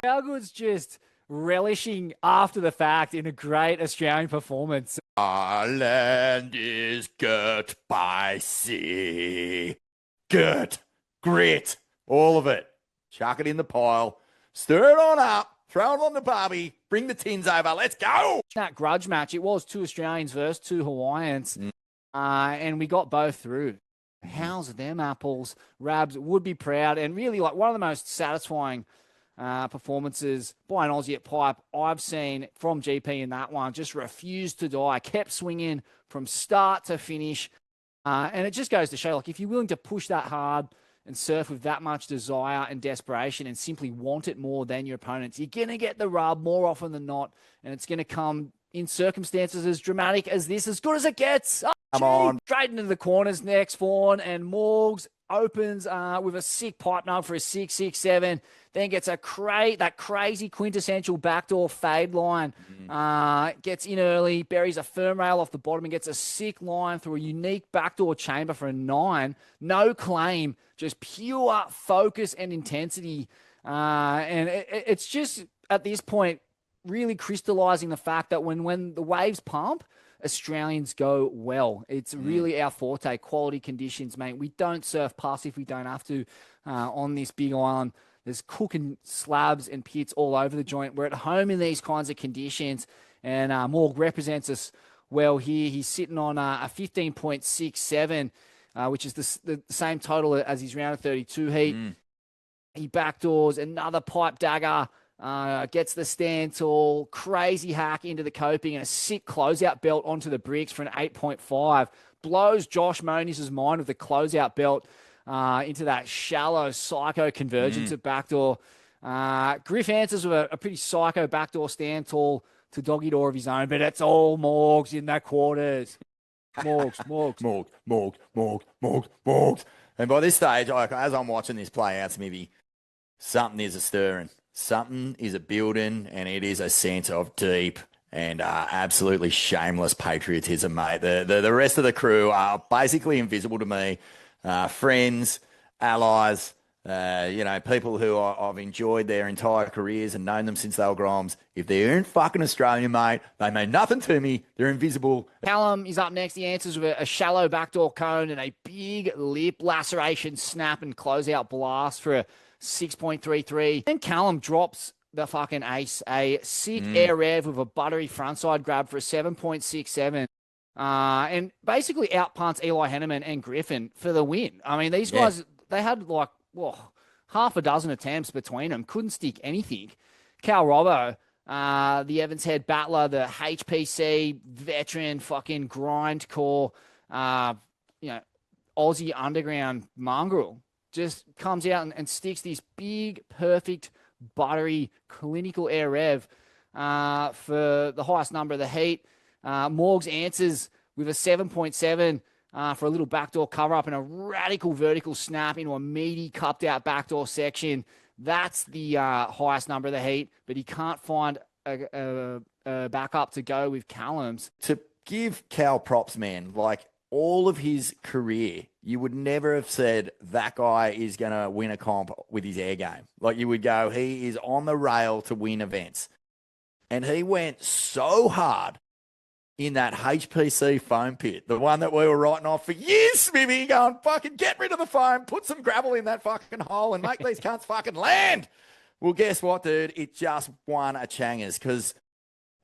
How good's just relishing after the fact in a great Australian performance. Our land is girt by sea. Girt, grit, all of it. Chuck it in the pile, stir it on up, throw it on the barbie, bring the tins over, let's go. That grudge match, it was 2 Australians versus 2 Hawaiians, and we got both through. How's them apples? Rabs would be proud, and really like one of the most satisfying performances by an Aussie at pipe I've seen from GP in that one. Just refused to die, kept swinging from start to finish. And it just goes to show, like, if you're willing to push that hard and surf with that much desire and desperation and simply want it more than your opponents, you're going to get the rub more often than not. And it's going to come in circumstances as dramatic as this, as good as it gets. Oh, come on. Straight into the corners next, Fawn, and Morgs opens with a sick pipe nub for a 6-6-7, then gets that crazy quintessential backdoor fade line, gets in early, buries a firm rail off the bottom and gets a sick line through a unique backdoor chamber for a 9. No claim, just pure focus and intensity. And it's just, at this point, really crystallizing the fact that when the waves pump, Australians go well. It's really our forte, quality conditions, mate. We don't surf past if we don't have to on this big island. There's cooking slabs and pits all over the joint. We're at home in these kinds of conditions, and Morg represents us well here. He's sitting on a 15.67, which is the same total as his round of 32 heat. He backdoors another pipe dagger, gets the stand tall, crazy hack into the coping, and a sick closeout belt onto the bricks for an 8.5. Blows Josh Moniz' mind with the closeout belt into that shallow psycho convergence at backdoor. Griff answers with a pretty psycho backdoor stand tall to doggy door of his own, but it's all Morgs in the quarters. Morgs. And by this stage, as I'm watching this play out, Smithy, something is a stirring. Something is a building, and it is a sense of deep and absolutely shameless patriotism, mate. The rest of the crew are basically invisible to me. Friends, allies, people who I've enjoyed their entire careers and known them since they were Groms. If they're in fucking Australia, mate, they mean nothing to me. They're invisible. Callum is up next. He answers with a shallow backdoor cone and a big lip laceration snap and closeout blast for a 6.33. Then Callum drops the fucking ace, a sick air rev with a buttery frontside grab for a 7.67. And basically outpunts Eli Henneman and Griffin for the win. I mean, these guys, they had like, half a dozen attempts between them. Couldn't stick anything. Cal Robbo, the Evans Head battler, the HPC veteran fucking grindcore, Aussie underground mongrel, just comes out and sticks this big, perfect, buttery, clinical air rev for the highest number of the heat. Morgs answers with a 7.7 for a little backdoor cover-up and a radical vertical snap into a meaty, cupped-out backdoor section. That's the highest number of the heat, but he can't find a backup to go with Callum's. To give Cal props, man, like all of his career, you would never have said that guy is going to win a comp with his air game. Like you would go, he is on the rail to win events. And he went so hard in that HPC foam pit, the one that we were writing off for years, Smithy, going, fucking get rid of the foam, put some gravel in that fucking hole and make these cunts fucking land. Well, guess what, dude? It just won a Changers because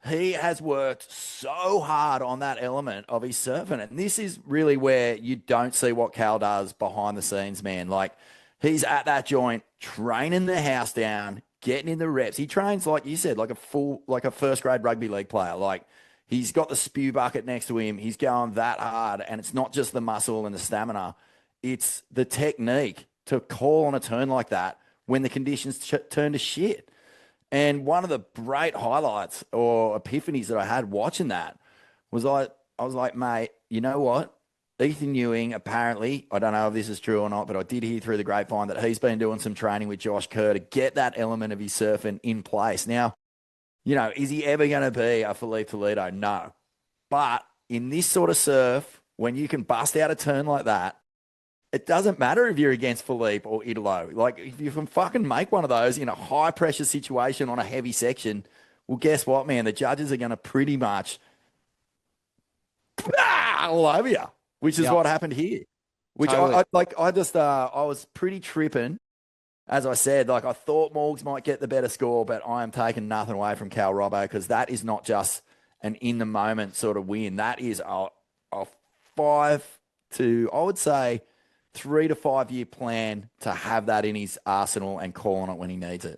he has worked so hard on that element of his surfing. And this is really where you don't see what Cal does behind the scenes, man. Like, he's at that joint, training the house down, getting in the reps. He trains, like you said, like a first-grade rugby league player. Like, he's got the spew bucket next to him. He's going that hard. And it's not just the muscle and the stamina. It's the technique to call on a turn like that when the conditions turn to shit. And one of the great highlights or epiphanies that I had watching that was I was like, mate, you know what? Ethan Ewing, apparently, I don't know if this is true or not, but I did hear through the grapevine that he's been doing some training with Josh Kerr to get that element of his surfing in place. Now, you know, is he ever going to be a Felipe Toledo? No. But in this sort of surf, when you can bust out a turn like that it doesn't matter if you're against Philippe or Italo. Like, if you can fucking make one of those in a high pressure situation on a heavy section, well, guess what, man? The judges are going to pretty much all over you, which is Yep. what happened here. Which Totally. I was pretty tripping. As I said, like, I thought Morgs might get the better score, but I am taking nothing away from Cal Robbo, because that is not just an in the moment sort of win. That is a 5 to, I would say, 3 to 5 year plan to have that in his arsenal and call on it when he needs it.